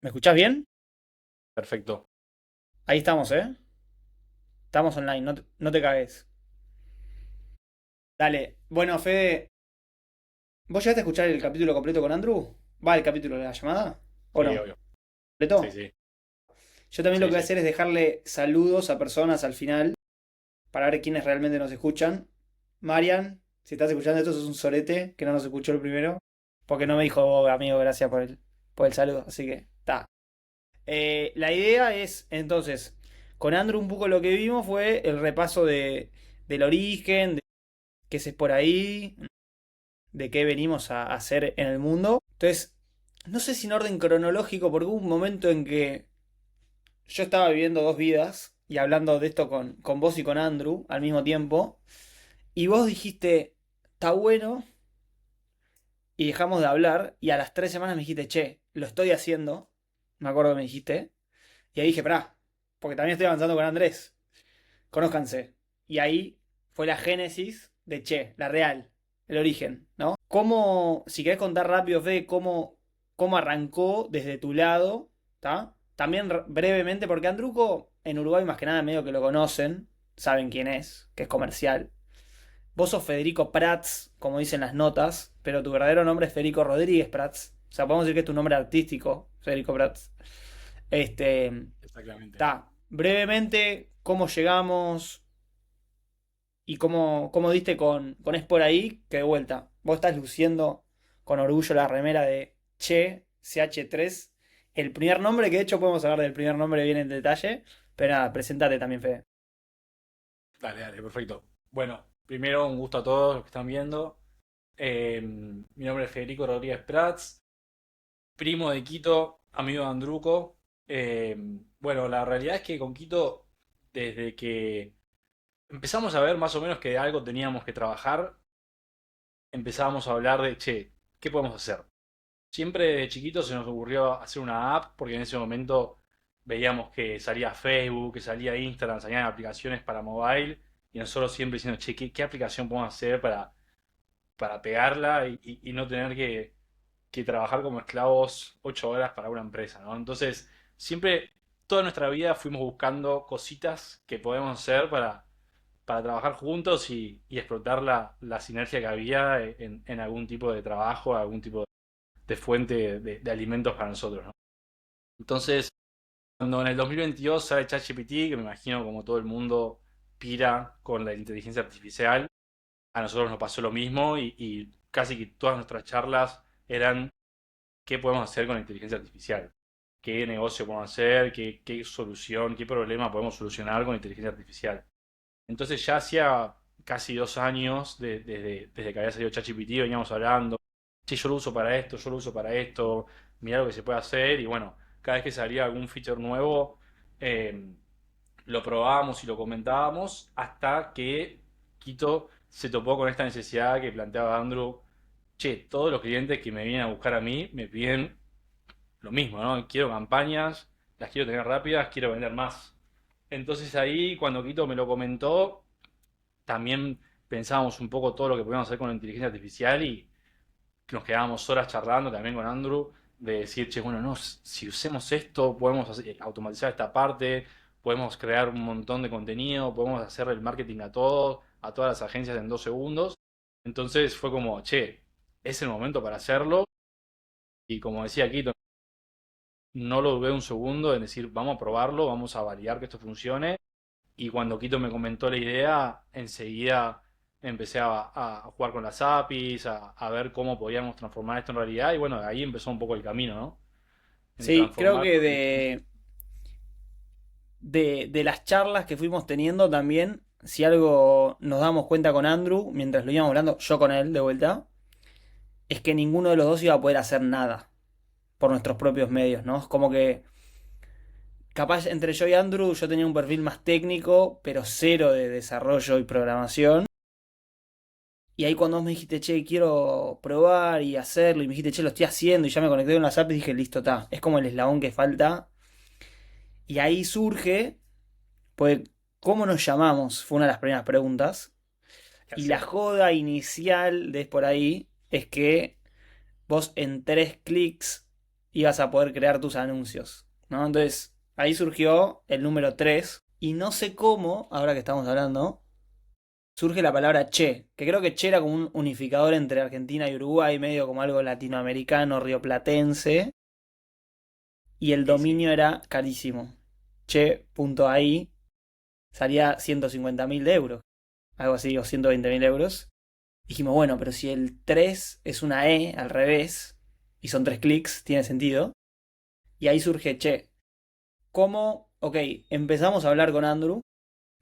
¿Me escuchás bien? Perfecto. Ahí estamos, ¿eh? Estamos online, no te cagues. Dale. Bueno, Fede, ¿vos llegaste a escuchar el capítulo completo con Andrew? ¿Va el capítulo de la llamada? ¿O Sí, no? obvio. Sí, ¿Completo? sí. Yo también lo que Sí, voy a sí. hacer es dejarle saludos a personas al final para ver quiénes realmente nos escuchan. Marian, si estás escuchando esto, sos un sorete que no nos escuchó el primero. Porque no me dijo, "Oh, amigo, gracias por el saludo". Así que, está. La idea es, entonces, con Andrew un poco lo que vimos fue el repaso del origen, de qué es por ahí, de qué venimos a hacer en el mundo. Entonces, no sé si en orden cronológico, porque hubo un momento en que yo estaba viviendo dos vidas y hablando de esto con vos y con Andrew al mismo tiempo, y vos dijiste, está bueno, y dejamos de hablar, y a las 3 semanas me dijiste, che, lo estoy haciendo, me acuerdo que me dijiste, y ahí dije, pará, porque también estoy avanzando con Andrés, conózcanse. Y ahí fue la génesis de Che, la real, el origen, ¿no? ¿Cómo, si querés contar rápido, Fede, cómo arrancó desde tu lado, ¿está? También brevemente, porque Andruco en Uruguay más que nada medio que lo conocen, saben quién es, que es comercial. Vos sos Federico Prats, como dicen las notas, pero tu verdadero nombre es Federico Rodríguez Prats. O sea, podemos decir que es tu nombre artístico, Federico Prats. Exactamente. Está. Brevemente, cómo llegamos, y cómo diste con Es por ahí, que de vuelta, vos estás luciendo con orgullo la remera de Che, CH3, el primer nombre, que de hecho podemos hablar del primer nombre bien en detalle, pero nada, presentate también, Fede. Dale, dale, perfecto. Bueno, primero un gusto a todos los que están viendo. Mi nombre es Federico Rodríguez Prats, primo de Quito, amigo de Andruco. Eh, bueno, la realidad es que con Quito, desde que empezamos a ver más o menos que algo teníamos que trabajar, empezábamos a hablar de, che, ¿qué podemos hacer? Siempre de chiquito se nos ocurrió hacer una app porque en ese momento veíamos que salía Facebook, que salía Instagram, salían aplicaciones para mobile y nosotros siempre diciendo, che, ¿qué aplicación podemos hacer para pegarla y no tener que trabajar como esclavos 8 horas para una empresa, ¿no? Entonces, siempre, toda nuestra vida fuimos buscando cositas que podemos hacer para trabajar juntos y explotar la sinergia que había en algún tipo de trabajo, algún tipo de fuente de alimentos para nosotros, ¿no? Entonces, cuando en el 2022 sale ChatGPT, que me imagino como todo el mundo pira con la inteligencia artificial, a nosotros nos pasó lo mismo y casi que todas nuestras charlas eran qué podemos hacer con la inteligencia artificial, qué negocio podemos hacer, qué solución, qué problema podemos solucionar con la inteligencia artificial. Entonces ya hacía casi 2 años desde que había salido ChatGPT, veníamos hablando, sí, yo lo uso para esto, yo lo uso para esto, mirá lo que se puede hacer y bueno, cada vez que salía algún feature nuevo, eh, lo probábamos y lo comentábamos hasta que Quito se topó con esta necesidad que planteaba Andrew. Che, todos los clientes que me vienen a buscar a mí me piden lo mismo, ¿no? Quiero campañas, las quiero tener rápidas, quiero vender más. Entonces ahí, cuando Quito me lo comentó, también pensábamos un poco todo lo que podíamos hacer con la inteligencia artificial y nos quedábamos horas charlando también con Andrew de decir, che, bueno, no, si usemos esto, podemos automatizar esta parte, podemos crear un montón de contenido, podemos hacer el marketing a todos, a todas las agencias en 2 segundos. Entonces fue como, che, es el momento para hacerlo. Y como decía Quito, no lo dudé un segundo en decir, vamos a probarlo, vamos a validar que esto funcione. Y cuando Quito me comentó la idea, enseguida empecé a jugar con las APIs, a ver cómo podíamos transformar esto en realidad. Y bueno, ahí empezó un poco el camino, ¿no? En Sí, creo transformarlo que en... de las charlas que fuimos teniendo también, si algo nos damos cuenta con Andrew, mientras lo íbamos hablando, yo con él de vuelta, es que ninguno de los dos iba a poder hacer nada por nuestros propios medios, ¿no? Es como que capaz entre yo y Andrew yo tenía un perfil más técnico, pero cero de desarrollo y programación. Y ahí cuando vos me dijiste, che, quiero probar y hacerlo, y me dijiste, che, lo estoy haciendo, y ya me conecté con las apps, dije, listo, está. Es como el eslabón que falta. Y ahí surge, pues, ¿cómo nos llamamos? Fue una de las primeras preguntas. ¿Qué Y la hacemos? joda inicial de Es por ahí es que vos en 3 clics ibas a poder crear tus anuncios, ¿no? Entonces, ahí surgió el número 3 y no sé cómo, ahora que estamos hablando, surge la palabra che, que creo que che era como un unificador entre Argentina y Uruguay, medio como algo latinoamericano, rioplatense, y el Sí, sí. dominio era carísimo. Che.ai salía 150.000 euros, algo así, o 120.000 euros. Dijimos, bueno, pero si el 3 es una E al revés, y son 3 clics, tiene sentido. Y ahí surge, che, ¿cómo? Ok, empezamos a hablar con Andrew,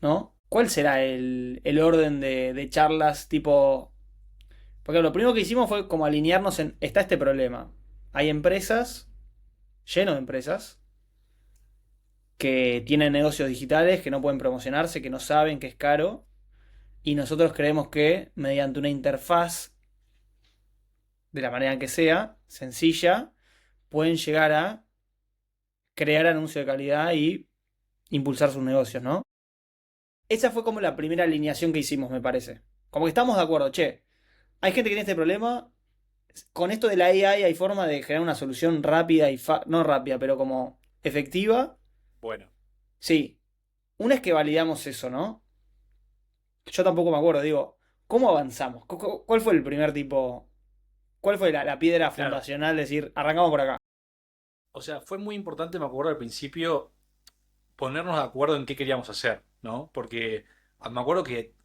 ¿no? ¿Cuál será el orden de charlas tipo... Porque lo primero que hicimos fue como alinearnos en, está este problema. Hay empresas, lleno de empresas, que tienen negocios digitales, que no pueden promocionarse, que no saben que es caro, y nosotros creemos que mediante una interfaz, de la manera que sea, sencilla, pueden llegar a crear anuncios de calidad y impulsar sus negocios, ¿no? Esa fue como la primera alineación que hicimos, me parece. Como que estamos de acuerdo, che, hay gente que tiene este problema, con esto de la AI hay forma de generar una solución rápida y no rápida, pero como efectiva. Bueno, Sí, una es que validamos eso, ¿no? Yo tampoco me acuerdo, digo, ¿cómo avanzamos? ¿Cuál fue el primer tipo? ¿Cuál fue la piedra claro. fundacional? Decir, arrancamos por acá. O sea, fue muy importante, me acuerdo al principio, ponernos de acuerdo en qué queríamos hacer, ¿no? Porque me acuerdo que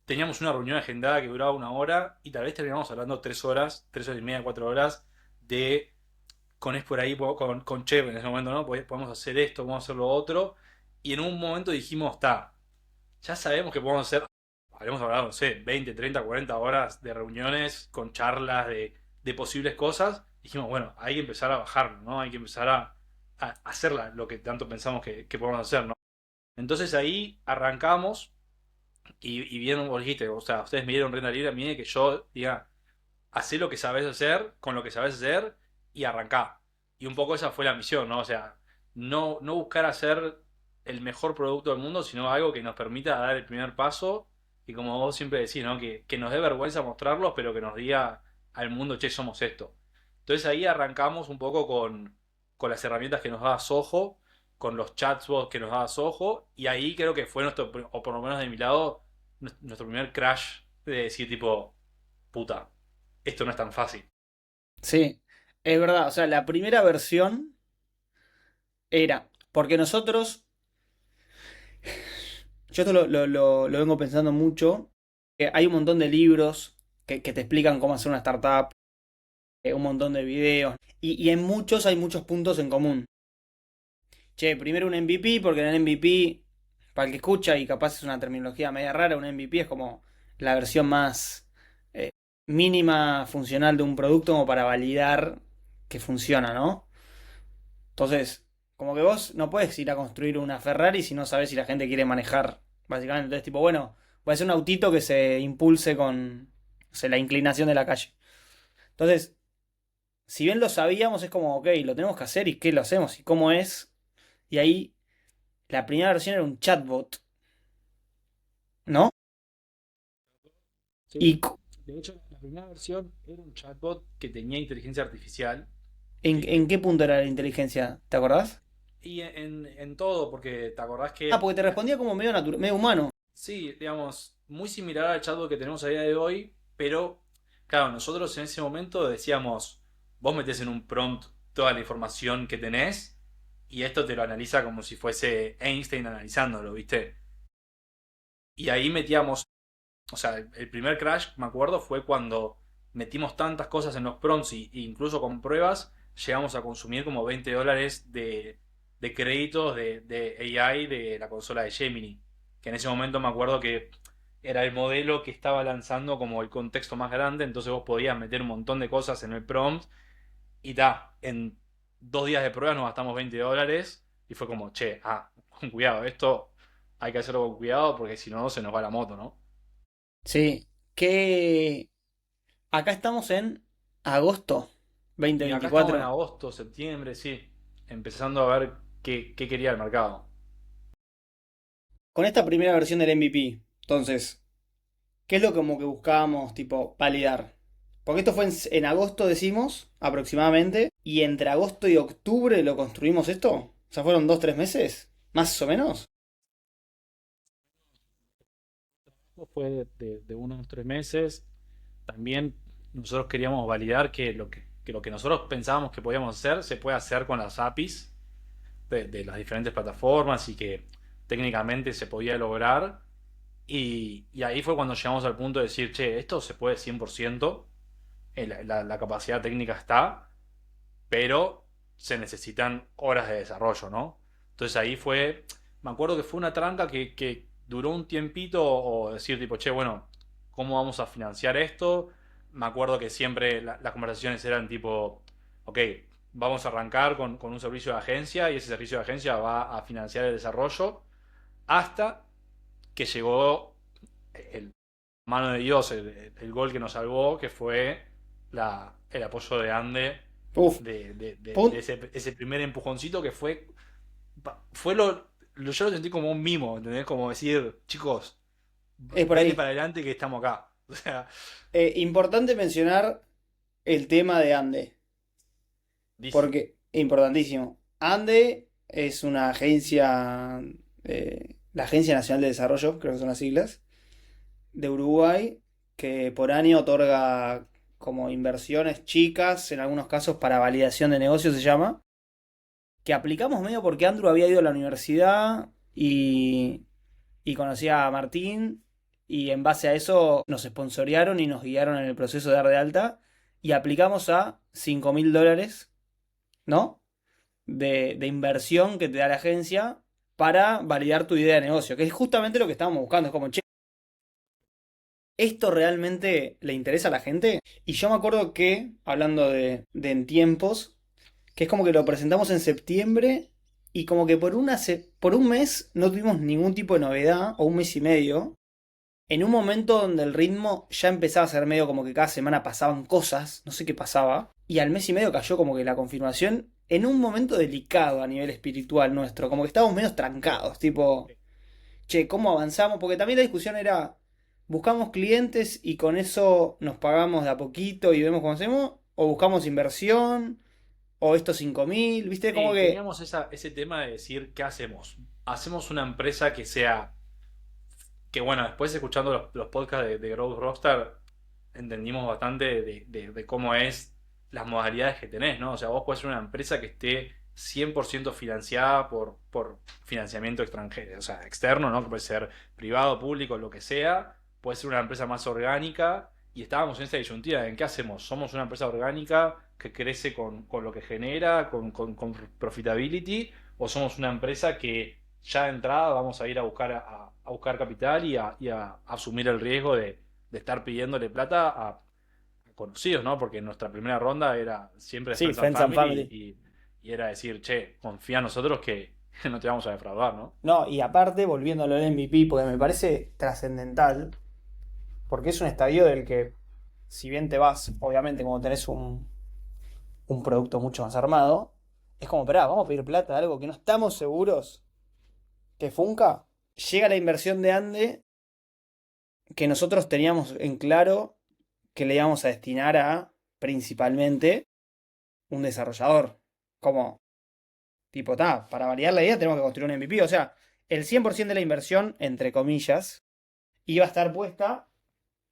teníamos una reunión agendada que duraba 1 hora y tal vez terminamos hablando 3 horas, 3 horas y media, 4 horas de con es por ahí, con Che en ese momento, ¿no? Podemos hacer esto, podemos hacer lo otro. Y en un momento dijimos, está, ya sabemos que podemos hacer, habremos hablado, no sé, 20 30 40 horas de reuniones con charlas de posibles cosas. Dijimos, bueno, hay que empezar a bajarlo, ¿no? Hay que empezar a hacer lo que tanto pensamos que podemos hacer, ¿no? Entonces ahí arrancamos y bien vos dijiste, o sea, ustedes me dieron renta libre a mí de que yo diga, hacé lo que sabes hacer con lo que sabes hacer y arrancá. Y un poco esa fue la misión, ¿no? O sea, no buscar hacer el mejor producto del mundo, sino algo que nos permita dar el primer paso y como vos siempre decís, ¿no? Que nos dé vergüenza mostrarlos, pero que nos diga al mundo, che, somos esto. Entonces ahí arrancamos un poco con las herramientas que nos daba Soho, con los chatbots que nos daba Soho, y ahí creo que fue nuestro, o por lo menos de mi lado, nuestro primer crash de decir tipo, puta, esto no es tan fácil. Sí, es verdad. O sea, la primera versión era, porque nosotros, yo esto lo vengo pensando mucho, que hay un montón de libros que te explican cómo hacer una startup, un montón de videos, y en muchos hay muchos puntos en común. Che, primero un MVP, porque en el MVP, para el que escucha y capaz es una terminología media rara, un MVP es como la versión más eh, mínima funcional de un producto como para validar que funciona, ¿no? Entonces, como que vos no puedes ir a construir una Ferrari si no sabes si la gente quiere manejar, básicamente. Entonces, tipo, bueno, voy a hacer un autito que se impulse con, no sé, la inclinación de la calle. Entonces, si bien lo sabíamos, es como, ok, lo tenemos que hacer y qué lo hacemos y cómo es. Y ahí la primera versión era un chatbot, ¿no? Sí. ¿Y De hecho, la primera versión era un chatbot que tenía inteligencia artificial. en qué punto era la inteligencia? ¿Te acordás? Y en todo, porque te acordás Ah, que, porque te respondía como medio, medio humano. sí, digamos, muy similar al chatbot que tenemos a día de hoy, pero claro, nosotros en ese momento decíamos, vos metés en un prompt toda la información que tenés y esto te lo analiza como si fuese Einstein analizándolo, ¿viste? Y ahí metíamos, o sea, el primer crash, me acuerdo, fue cuando metimos tantas cosas en los prompts y incluso con pruebas, llegamos a consumir como $20 de créditos de AI de la consola de Gemini. Que en ese momento me acuerdo que era el modelo que estaba lanzando como el contexto más grande, entonces vos podías meter un montón de cosas en el prompt y en 2 días de prueba nos gastamos $20 y fue como, che, con cuidado, esto hay que hacerlo con cuidado porque si no se nos va la moto, ¿no? Sí, que acá estamos en agosto Y acá estamos en 2024. agosto, septiembre, sí, empezando a ver qué quería el mercado. Con esta primera versión del MVP, entonces, ¿qué es lo como que buscábamos, tipo, validar? Porque esto fue en agosto, decimos, aproximadamente. Y entre agosto y octubre lo construimos esto. O sea, fueron 2, 3 meses. Más o menos. Fue de unos 3 meses. También nosotros queríamos validar que lo que nosotros pensábamos que podíamos hacer se puede hacer con las APIs de las diferentes plataformas y que técnicamente se podía lograr. Y ahí fue cuando llegamos al punto de decir, che, esto se puede 100%, la capacidad técnica está, pero se necesitan horas de desarrollo, ¿no? Entonces ahí fue, me acuerdo que fue una tranca que duró un tiempito o decir tipo, che, bueno, ¿cómo vamos a financiar esto? Me acuerdo que siempre las conversaciones eran tipo, ok, vamos a arrancar con un servicio de agencia y ese servicio de agencia va a financiar el desarrollo hasta que llegó el mano de Dios, el gol que nos salvó, que fue el apoyo de Ande Uf. de ese primer empujoncito que fue yo lo sentí como un mimo, ¿entendés? Como decir, chicos, Es por denle ahí. para adelante que estamos acá. O sea, Importante mencionar el tema de Ande. dice, Porque, importantísimo. Ande es una agencia, la Agencia Nacional de Desarrollo, creo que son las siglas, de Uruguay, que por año otorga como inversiones chicas, en algunos casos para validación de negocios se llama, que aplicamos medio porque Andrew había ido a la universidad y conocía a Martín y en base a eso nos sponsorearon y nos guiaron en el proceso de dar de alta y aplicamos a $5.000, ¿no? De inversión que te da la agencia para validar tu idea de negocio, que es justamente lo que estábamos buscando. Es como, che, ¿esto realmente le interesa a la gente? Y yo me acuerdo que, hablando de en tiempos, que es como que lo presentamos en septiembre y como que por un mes no tuvimos ningún tipo de novedad, o un mes y medio, en un momento donde el ritmo ya empezaba a ser medio como que cada semana pasaban cosas, no sé qué pasaba, y al mes y medio cayó como que la confirmación en un momento delicado a nivel espiritual nuestro, como que estábamos menos trancados, tipo, che, ¿cómo avanzamos? Porque también la discusión era, ¿buscamos clientes y con eso nos pagamos de a poquito y vemos cómo hacemos? ¿O buscamos inversión? ¿O estos 5.000? ¿Viste? Como sí, que... teníamos ese tema de decir, ¿qué hacemos? ¿Hacemos una empresa que sea, que bueno, después escuchando los podcasts de Growth Rockstar, entendimos bastante de cómo es las modalidades que tenés, ¿no? O sea, vos podés ser una empresa que esté 100% financiada por financiamiento extranjero, o sea, externo, ¿no? Que puede ser privado, público, lo que sea. Puede ser una empresa más orgánica. Y estábamos en esta disyuntiva, ¿en qué hacemos? ¿Somos una empresa orgánica que crece con lo que genera, con profitability? ¿O somos una empresa que ya de entrada vamos a ir a buscar, a buscar capital y a asumir el riesgo de estar pidiéndole plata a conocidos, ¿no? Porque nuestra primera ronda era siempre Sí, Friends and Friends and Family Family. y era decir, che, confía en nosotros que no te vamos a defraudar, ¿no? No, y aparte, volviéndolo al MVP, porque me parece trascendental, porque es un estadio del que, si bien te vas, obviamente, cuando tenés un producto mucho más armado, es como, esperá, vamos a pedir plata de algo que no estamos seguros que funca. Llega la inversión de Ande que nosotros teníamos en claro que le íbamos a destinar a, principalmente, un desarrollador. Como, tipo, para validar la idea tenemos que construir un MVP. O sea, el 100% de la inversión, entre comillas, iba a estar puesta,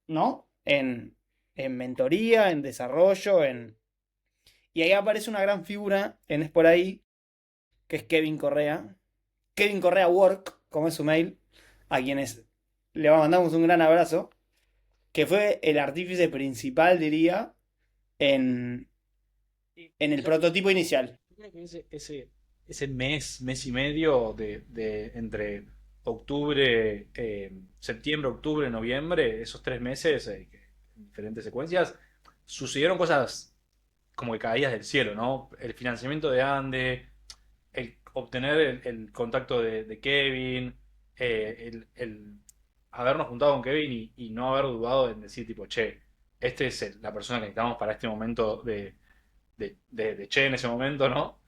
¿no? En mentoría, en desarrollo, en... Y ahí aparece una gran figura en Es por ahí, que es Kevin Correa. Kevin Correa Work, como es su mail, a quienes le mandamos un gran abrazo, que fue el artífice principal, diría, en, Y en el yo, prototipo inicial. yo creo que ese mes y medio entre octubre, septiembre, octubre, noviembre, esos 3 meses, en diferentes secuencias, sucedieron cosas como que caídas del cielo, ¿no? El financiamiento de Ande, el obtener el contacto de Kevin, el habernos juntado con Kevin y no haber dudado en decir tipo, che, este es la persona que necesitamos para este momento de Che en ese momento, ¿no?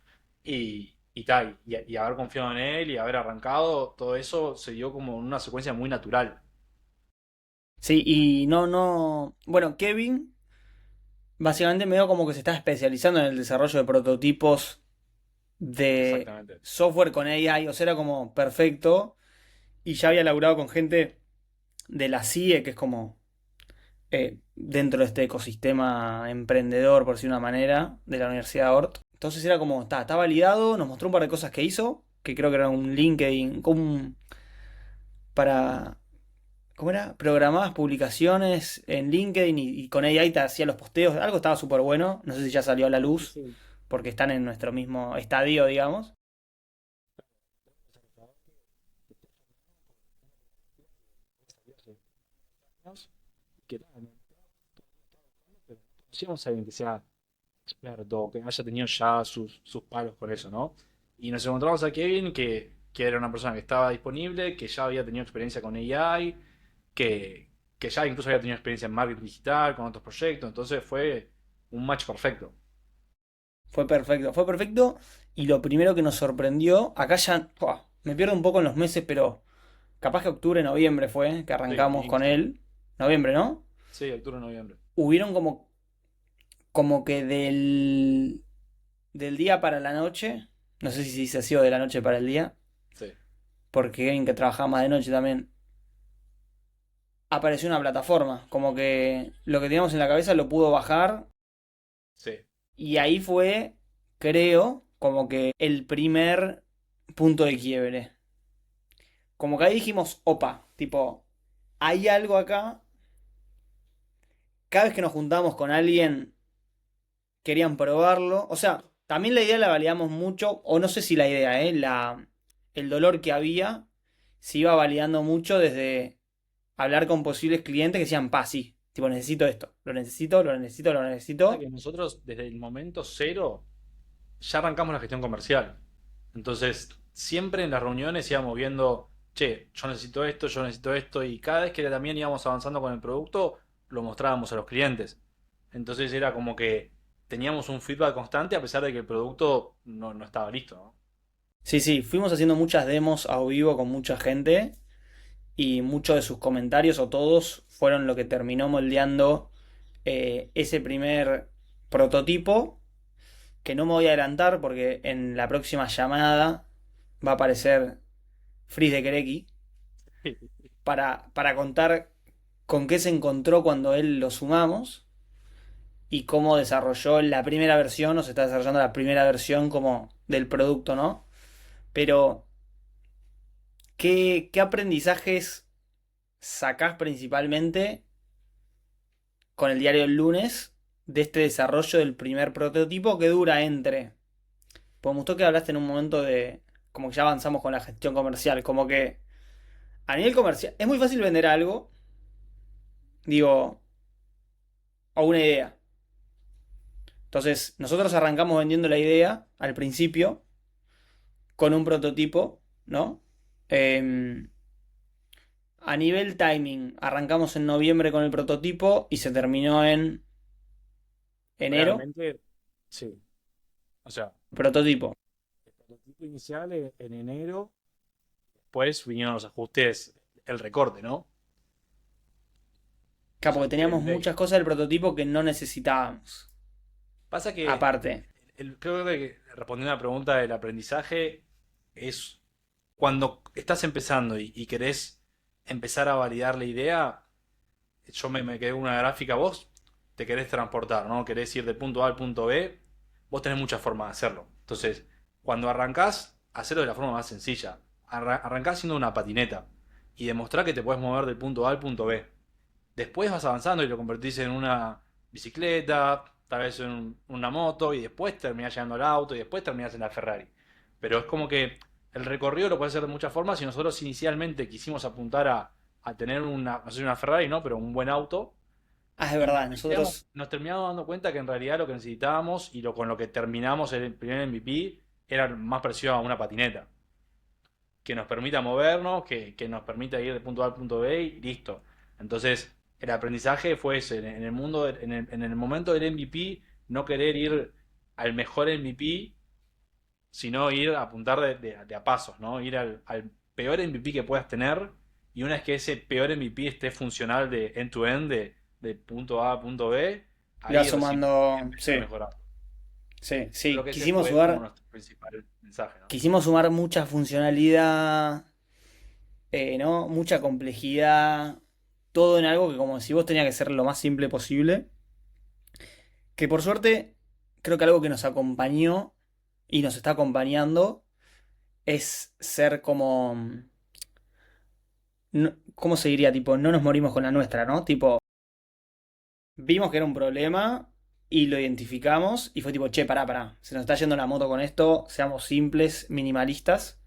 Y tal, y haber confiado en él y haber arrancado, todo eso se dio como en una secuencia muy natural. Sí, y no, no. Bueno, Kevin básicamente medio como que se está especializando en el desarrollo de prototipos de Exactamente. software con AI, o sea, era como perfecto. Y ya había laburado con gente de la CIE, que es como dentro de este ecosistema emprendedor, por decir una manera, de la Universidad de Ort. Entonces era como, está validado, nos mostró un par de cosas que hizo, que creo que era un LinkedIn, como para, ¿cómo era? Programabas publicaciones en LinkedIn y con AI te hacía los posteos, algo estaba súper bueno, no sé si ya salió a la Sí, luz, sí. porque están en nuestro mismo estadio, digamos. Que nada, no conocíamos a alguien que sea experto, que haya tenido ya sus palos con eso, ¿no? Y nos encontramos a Kevin, que era una persona que estaba disponible, que ya había tenido experiencia con AI, que ya incluso había tenido experiencia en marketing digital, con otros proyectos, entonces fue un match perfecto. Fue perfecto. Y lo primero que nos sorprendió, acá ya, me pierdo un poco en los meses, pero capaz que octubre, noviembre fue que Sí, arrancamos con inicio. él. Noviembre, ¿no? Sí, octubre, noviembre. Hubieron como que del día para la noche, no sé si se dice así o de la noche para el día, Sí, porque Kevin que trabajaba más de noche también, apareció una plataforma, como que lo que teníamos en la cabeza lo pudo bajar sí. y ahí fue, creo, como que el primer punto de quiebre. Como que ahí dijimos, opa, tipo, hay algo acá. Cada vez que nos juntamos con alguien, querían probarlo. O sea, también la idea la validamos mucho, o no sé si la idea, el dolor que había se iba validando mucho desde hablar con posibles clientes que decían, pa, sí, tipo, necesito esto, lo necesito, lo necesito, lo Pasa necesito. que nosotros desde el momento cero ya arrancamos la gestión comercial. Entonces, siempre en las reuniones íbamos viendo, che, yo necesito esto, y cada vez que también íbamos avanzando con el producto, lo mostrábamos a los clientes. Entonces era como que teníamos un feedback constante a pesar de que el producto no estaba listo, ¿no? Sí, sí, fuimos haciendo muchas demos a vivo con mucha gente y muchos de sus comentarios o todos fueron lo que terminó moldeando ese primer prototipo, que no me voy a adelantar porque en la próxima llamada va a aparecer Frizz de Kereki para contar con qué se encontró cuando él lo sumamos y cómo desarrolló la primera versión o se está desarrollando la primera versión como del producto, ¿no? Pero, ¿qué aprendizajes sacás principalmente con el diario El Lunes de este desarrollo del primer prototipo que dura entre... Pues me gustó que hablaste en un momento de como que ya avanzamos con la gestión comercial, como que a nivel comercial es muy fácil vender algo, digo, o una idea. Entonces, nosotros arrancamos vendiendo la idea al principio con un prototipo, ¿no? Eh, a nivel timing, arrancamos en noviembre con el prototipo y se terminó en enero. Realmente, sí. O sea, Prototipo. el prototipo inicial en enero, después vinieron los ajustes, el recorte, ¿no? O Claro, sea, porque teníamos muchas cosas del prototipo que no necesitábamos. pasa que Aparte. creo que respondiendo a la pregunta del aprendizaje es cuando estás empezando y querés empezar a validar la idea, yo me quedé con una gráfica, vos te querés transportar, ¿no? Querés ir del punto A al punto B, vos tenés muchas formas de hacerlo. Entonces, cuando arrancás, hacelo de la forma más sencilla. Arrancás siendo una patineta y demostrá que te puedes mover del punto A al punto B. Después vas avanzando y lo convertís en una bicicleta, tal vez en una moto, y después terminás llegando al auto, y después terminás en la Ferrari. Pero es como que el recorrido lo puedes hacer de muchas formas, y nosotros inicialmente quisimos apuntar a tener una, no sé, una Ferrari, ¿no? Pero un buen auto. Ah, es Y verdad, nosotros. nos terminamos dando cuenta que en realidad lo que necesitábamos y con lo que terminamos el primer MVP era más parecido a una patineta que nos permita movernos, que nos permita ir de punto A al punto B y listo. Entonces, el aprendizaje fue ese, en el mundo, en el momento del MVP, no querer ir al mejor MVP, sino ir a apuntar de a pasos, ¿no? Ir al peor MVP que puedas tener, y una vez que ese peor MVP esté funcional de end-to-end, de punto A a punto B, Le va ahí recién sumando. empezó a Sí, mejorar. sí, sí. Creo que ese fue como nuestro principal mensaje, ¿no? Quisimos sumar mucha funcionalidad, ¿no? Mucha complejidad. Todo en algo que, como si vos tenía que ser lo más simple posible. Que por suerte, creo que algo que nos acompañó y nos está acompañando es ser como. ¿Cómo se diría? Tipo, no nos morimos con la nuestra, ¿no? Tipo, vimos que era un problema y lo identificamos y fue tipo, che, pará, pará. Se nos está yendo la moto con esto, seamos simples, minimalistas.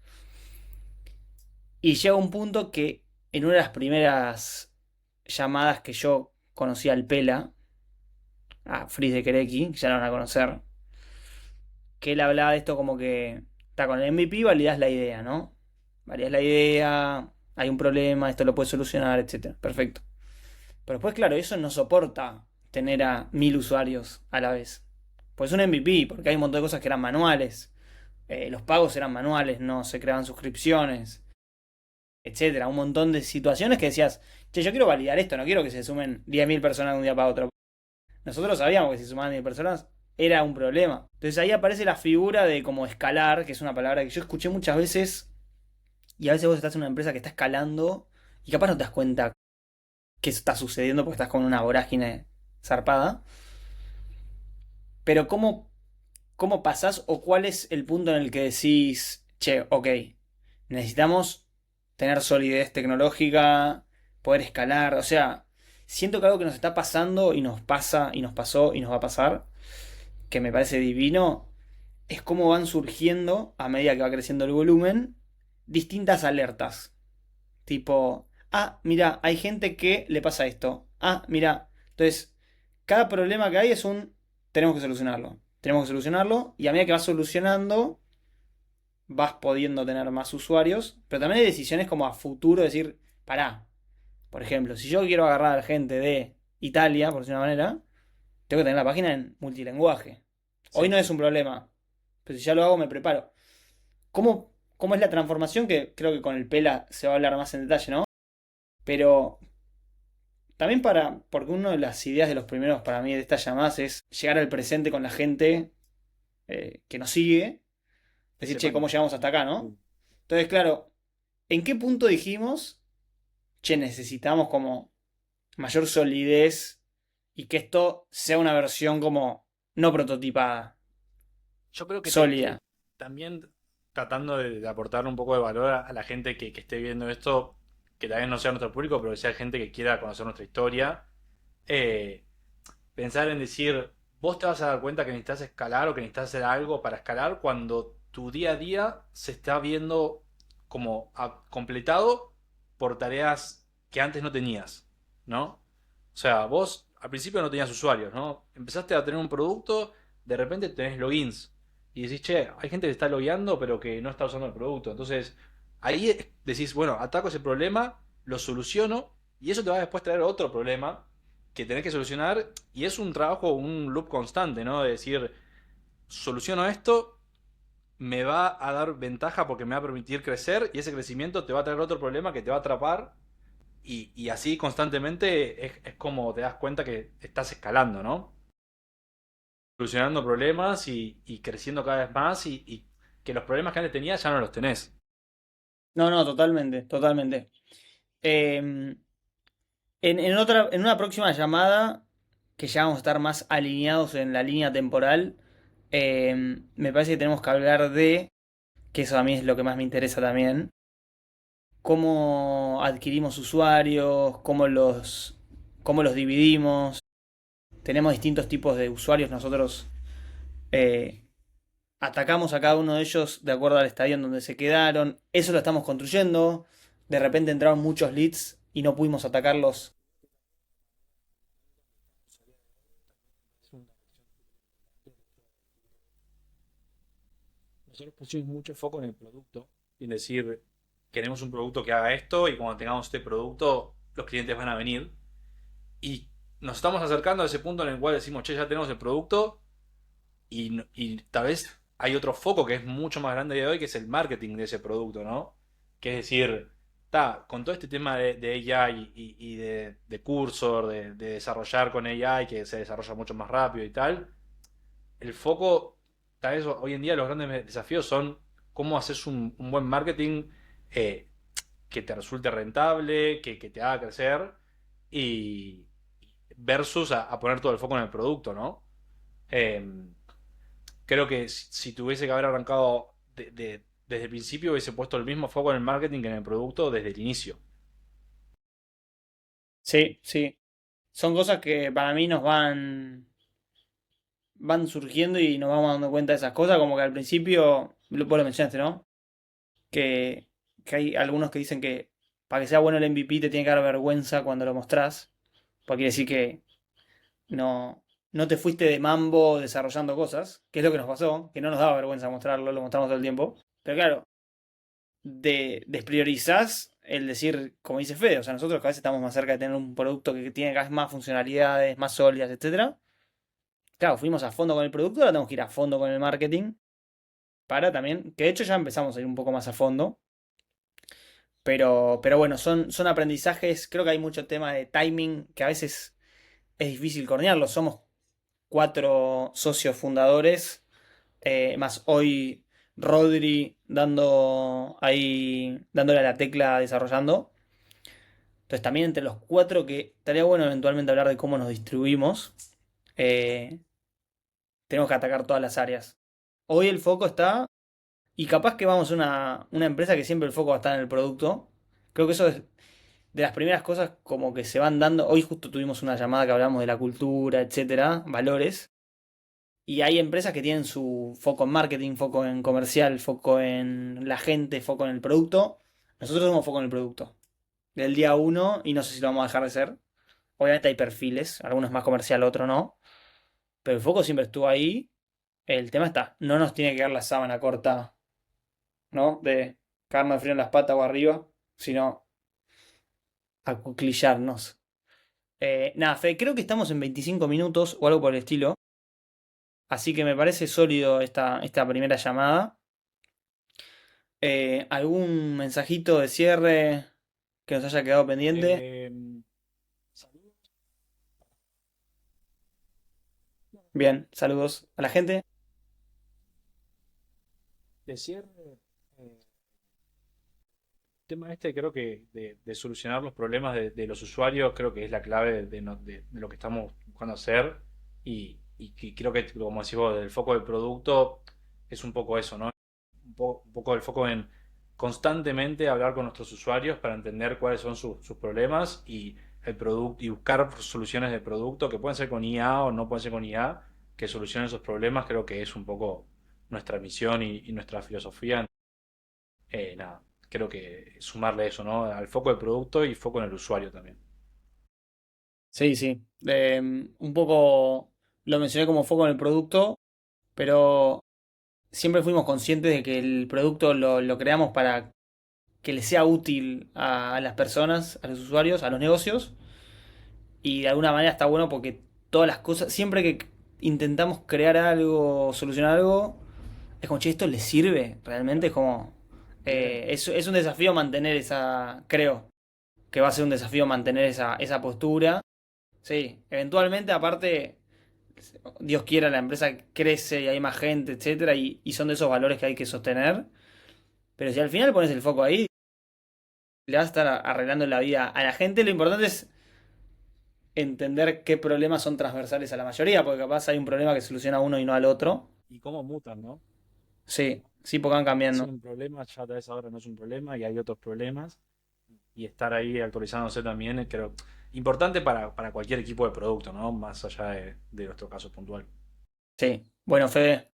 Y llega un punto que en una de las primeras llamadas que yo conocí al Pela, a Frizz de Kereki, que ya lo van a conocer, que él hablaba de esto como que está con el MVP, validas la idea, ¿no? Validas la idea, hay un problema, esto lo puedes solucionar, etcétera. Perfecto. Pero después, claro, eso no soporta tener a 1000 usuarios a la vez. Pues es un MVP, porque hay un montón de cosas que eran manuales. Los pagos eran manuales, no se creaban suscripciones, etcétera. Un montón de situaciones que decías, che, yo quiero validar esto, no quiero que se sumen 10.000 personas de un día para otro. Nosotros sabíamos que si sumaban 10 personas era un problema. Entonces ahí aparece la figura de como escalar, que es una palabra que yo escuché muchas veces, y a veces vos estás en una empresa que está escalando y capaz no te das cuenta que eso está sucediendo porque estás con una vorágine zarpada. Pero ¿cómo pasás o cuál es el punto en el que decís, che, ok, necesitamos tener solidez tecnológica, poder escalar? O sea, siento que algo que nos está pasando y nos pasa y nos pasó y nos va a pasar, que me parece divino, es cómo van surgiendo, a medida que va creciendo el volumen, distintas alertas. Tipo, ah, mira, hay gente que le pasa esto. Ah, mira. Entonces, cada problema que hay es un, tenemos que solucionarlo. Tenemos que solucionarlo y a medida que vas solucionando, vas pudiendo tener más usuarios. Pero también hay decisiones como a futuro, decir, pará. Por ejemplo, si yo quiero agarrar a la gente de Italia, por decir una manera, tengo que tener la página en multilingüaje. Hoy Sí. no es un problema. Pero si ya lo hago, me preparo. ¿Cómo es la transformación? Que creo que con el Pela se va a hablar más en detalle, ¿no? Pero también porque una de las ideas de los primeros para mí de estas llamadas es llegar al presente con la gente que nos sigue, Que decir, che, sepan. ¿cómo llegamos hasta acá, no? Sí. Entonces, claro, ¿en qué punto dijimos, che, necesitamos como mayor solidez y que esto sea una versión como no prototipada, Yo creo que sólida? también tratando de aportar un poco de valor a la gente que esté viendo esto, que también no sea nuestro público, pero que sea gente que quiera conocer nuestra historia, eh, pensar en decir, vos te vas a dar cuenta que necesitas escalar o que necesitas hacer algo para escalar cuando tu día a día se está viendo como completado por tareas que antes no tenías, ¿no? O sea, vos al principio no tenías usuarios, ¿no? Empezaste a tener un producto, de repente tenés logins y decís, che, hay gente que está logueando pero que no está usando el producto. Entonces, ahí decís, bueno, ataco ese problema, lo soluciono y eso te va a después traer otro problema que tenés que solucionar y es un trabajo, un loop constante, ¿no? De decir, soluciono esto, me va a dar ventaja porque me va a permitir crecer y ese crecimiento te va a traer otro problema que te va a atrapar y así constantemente es como te das cuenta que estás escalando, ¿no? Solucionando problemas y creciendo cada vez más y que los problemas que antes tenías ya no los tenés. No, no, totalmente, totalmente. Eh, en una próxima llamada, que ya vamos a estar más alineados en la línea temporal, me parece que tenemos que hablar de, que eso a mí es lo que más me interesa también, cómo adquirimos usuarios, cómo los dividimos. Tenemos distintos tipos de usuarios, nosotros eh, atacamos a cada uno de ellos de acuerdo al estadio en donde se quedaron. Eso lo estamos construyendo. De repente entraron muchos leads y no pudimos atacarlos. Nosotros pusimos mucho foco en el producto y en decir, queremos un producto que haga esto y cuando tengamos este producto, los clientes van a venir. Y nos estamos acercando a ese punto en el cual decimos, che, ya tenemos el producto y tal vez hay otro foco que es mucho más grande de hoy, que es el marketing de ese producto, ¿no? Que es decir, con todo este tema de AI y de Cursor, de desarrollar con AI, que se desarrolla mucho más rápido y tal, el foco, tal vez hoy en día los grandes desafíos son cómo haces un buen marketing eh, que te resulte rentable, que te haga crecer y versus a poner todo el foco en el producto, ¿no? Eh, Creo que si tuviese que haber arrancado desde el principio hubiese puesto el mismo foco en el marketing que en el producto desde el inicio. Sí, sí. Son cosas que para mí van surgiendo y nos vamos dando cuenta de esas cosas, como que al principio, vos lo mencionaste, ¿no? Que, que hay algunos que dicen que para que sea bueno el MVP te tiene que dar vergüenza cuando lo mostrás, porque quiere decir que no, no te fuiste de mambo desarrollando cosas, que es lo que nos pasó, que no nos daba vergüenza mostrarlo, lo mostramos todo el tiempo. Pero claro, despriorizás el decir, como dice Fede, o sea, nosotros cada vez estamos más cerca de tener un producto que tiene cada vez más funcionalidades, más sólidas, etcétera. Claro, fuimos a fondo con el producto, ahora tenemos que ir a fondo con el marketing para también, que de hecho ya empezamos a ir un poco más a fondo, pero bueno, son aprendizajes, creo que hay mucho tema de timing que a veces es difícil cornearlo. Somos 4 socios fundadores, más hoy Rodri dándole a la tecla desarrollando. Entonces también entre los 4 que estaría bueno eventualmente hablar de cómo nos distribuimos. eh, Tenemos que atacar todas las áreas. Hoy el foco está, y capaz que vamos a una empresa que siempre el foco va a estar en el producto. Creo que eso es de las primeras cosas como que se van dando. Hoy justo tuvimos una llamada que hablamos de la cultura, etcétera, valores. Y hay empresas que tienen su foco en marketing, foco en comercial, foco en la gente, foco en el producto. Nosotros tenemos foco en el producto. Del día uno, y no sé si lo vamos a dejar de ser. Obviamente hay perfiles, algunos más comercial, otros no. Pero el foco siempre estuvo ahí. El tema está, no nos tiene que dar la sábana corta, ¿no? De caernos de frío en las patas o arriba, sino acuclillarnos. Nada, Fe, creo que estamos en 25 minutos o algo por el estilo. Así que me parece sólido esta primera llamada. ¿Algún mensajito de cierre que nos haya quedado pendiente? Eh, Saludos. Bien, saludos a la gente. De cierre, tema este creo que de solucionar los problemas de los usuarios creo que es la clave de lo que estamos buscando hacer y que creo que como decís vos, el foco del producto es un poco eso, ¿no? Un poco el foco en constantemente hablar con nuestros usuarios para entender cuáles son sus problemas y el producto y buscar soluciones de producto que pueden ser con IA o no pueden ser con IA que solucionen esos problemas creo que es un poco nuestra misión y nuestra filosofía. Nada, creo que sumarle eso, ¿no? Al foco del producto y foco en el usuario también. Sí, sí. Un poco lo mencioné como foco en el producto, pero siempre fuimos conscientes de que el producto lo creamos para que le sea útil a las personas, a los usuarios, a los negocios. Y de alguna manera está bueno porque todas las cosas, siempre que intentamos crear algo, solucionar algo, es como, che, ¿esto le sirve? Realmente es como... Bien, es un desafío mantener creo que va a ser un desafío mantener esa postura. Sí, eventualmente aparte, Dios quiera, la empresa crece y hay más gente, etcétera, y son de esos valores que hay que sostener. Pero si al final pones el foco ahí, le vas a estar arreglando la vida a la gente. Lo importante es entender qué problemas son transversales a la mayoría, porque capaz hay un problema que soluciona a uno y no al otro. y cómo mutan, ¿no? Sí, sí, porque van Ha cambiando. sido un problema, ya tal vez ahora no es un problema y hay otros problemas. Y estar ahí actualizándose también, creo, importante para cualquier equipo de producto, ¿no? Más allá de nuestro caso puntual. Sí. Bueno, Fede,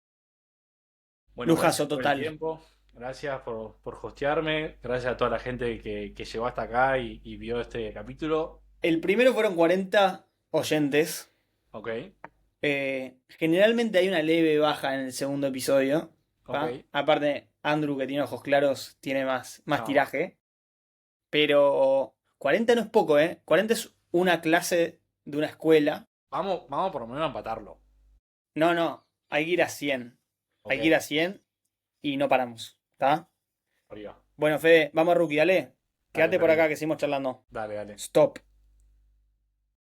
Bueno, lujazo gracias por el total. tiempo, gracias por hostearme, gracias a toda la gente que llegó hasta acá y vio este capítulo. El primero fueron 40 oyentes. Ok, Generalmente hay una leve baja en el segundo episodio. ok. ¿Pa? Aparte, Andrew, que tiene ojos claros, tiene más No, tiraje. Pero 40 no es poco, ¿eh? 40 es una clase de una escuela. vamos por lo menos a empatarlo. No, no, hay que ir a 100. Hay Ok, que ir a 100 y no paramos. ¿Está? arriba. Bueno, Fede, vamos a Rookie, dale. Quédate por tranqui. acá que seguimos charlando. Dale, dale. Stop.